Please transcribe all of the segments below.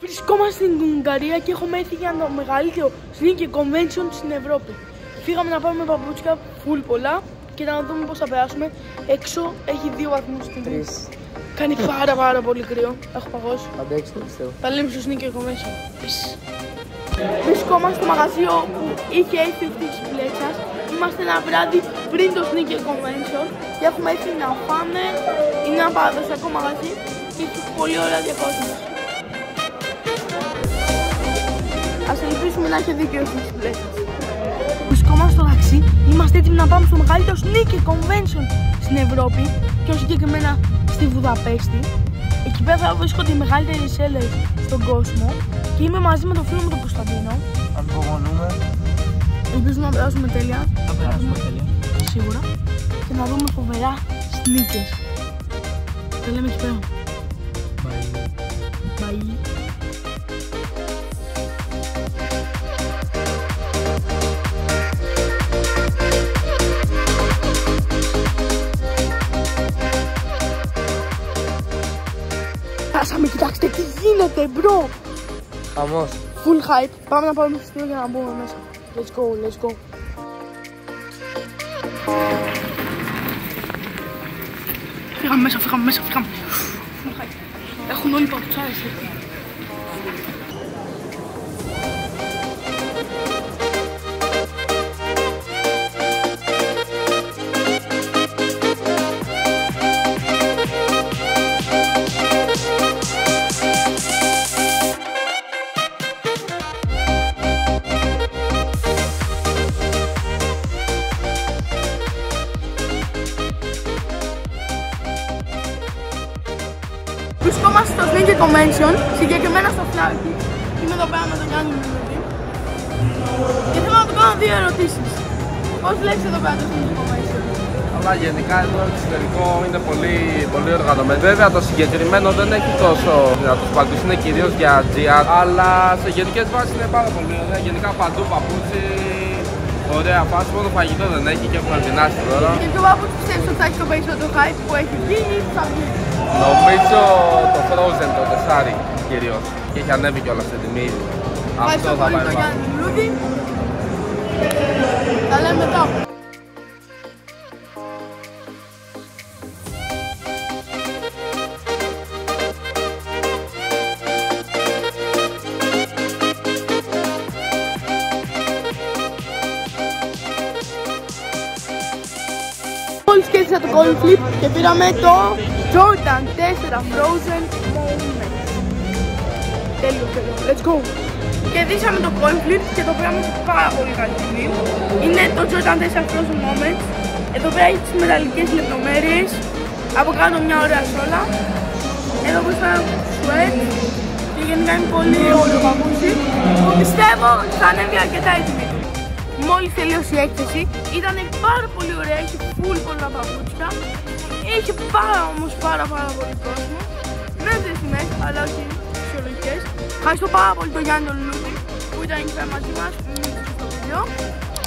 Βρισκόμαστε στην Ουγγαρία και έχουμε έρθει για το μεγαλύτερο sneaker convention στην Ευρώπη. Φύγαμε να πάμε με παπούτσια full πολλά και να δούμε πώς θα περάσουμε. Έξω έχει 2 βαθμούς στην Β. Κάνει πάρα πολύ κρύο. Έχω παγώσει. Αντέξτε, πιστεύω. Τα λέμε στο sneaker convention. Βρισκόμαστε στο μαγαζίο που είχε έρθει αυτή τη πλέτσα. Είμαστε ένα βράδυ πριν το sneaker convention και έχουμε έρθει να φάμε. Είναι ένα παραδοσιακό μαγαζί και έχει πολύ ωραία διακόσμηση. Ας ελπίσουμε να έχει δίκιο στις πλέσεις. Βρισκόμαστε στο ταξί, είμαστε έτοιμοι να πάμε στο μεγαλύτερο sneaker convention στην Ευρώπη, πιο συγκεκριμένα στη Βουδαπέστη. Εκεί πέρα βρίσκονται οι μεγαλύτεροι sellers στον κόσμο και είμαι μαζί με τον φίλο μου τον Κωνσταντίνο. Ανυπομονούμε. Ελπίζουμε να περάσουμε τέλεια. Θα περάσουμε τέλεια. Σίγουρα. Και να δούμε φοβερά sneakers. Τα λέμε εκεί πέρα. Bye. Φτάσαμε, κοιτάξτε τι γίνεται, μπρο! Χαμός. Full hype. Πάμε να πάμε στο στήριο για να μπούμε μέσα. Let's go. Φύγαμε μέσα. Full hype. Έχουν όλοι παπουτσάρες. Βρισκόμαστε στο sneaker convention, συγκεκριμένα στο Φλάρκι. Είμαι εδώ πέρα με τον Γιάννη Μινούδη. Και θέλω να του κάνω 2 ερωτήσεις. Πώς βλέπεις εδώ πέρα το sneaker convention? Αλλά γενικά εδώ το εξωτερικό είναι πολύ οργανωμένο. Βέβαια το συγκεκριμένο δεν έχει τόσο δυνατούς παντούς, είναι κυρίως για GR. Αλλά σε γενικές βάσεις είναι πάρα πολύ ωραία. Γενικά παντού παπούτσι, ωραία φάση, μόνο φαγητό δεν έχει και έχουμε αρκινάσει τώρα. Και ποιο παπούτσι πιστεύεις ότι θα έχει το περισσότερο hype που έχει γίνει ή που θα βγει? Νομίζω το Frozen, το τεσάρι κυρίως. Και έχει ανέβει κιόλας στην τιμή. Ευχαριστώ πολύ τον Γιάννη Μινούδη. Τα λέμε μετά. Μόλις σκέφτησα το coin flip και πήραμε το Jordan 4 Frozen Moment. Τέλειο. Let's go. Κερδίσαμε το coin flip και το πήραμε σε πάρα πολύ καλή τιμή. Είναι το Jordan 4 Frozen Moment. Εδώ πέρα έχει τις μεταλλικές λεπτομέρειες. Από κάτω μια ωραία σόλα. Εδώ μπροστά sweat. Και γενικά είναι πολύ ωραίο παπούτσι που πιστεύω ότι θα ανέβει αρκετά η τιμή του. Μόλις τελείωσε η έκθεση, ήταν πάρα πολύ ωραία, είχε full πολλά παπούτσια. Είχε πάρα πολύ κόσμο. Μέτρες τιμές, αλλά όχι φυσιολογικές. Ευχαριστώ πάρα πολύ τον Γιάννη τον Λούδη που ήταν εκεί πέρα μαζί μας στο βίντεο.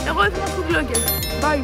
Εγώ ήρθα στο vlogger. Bye!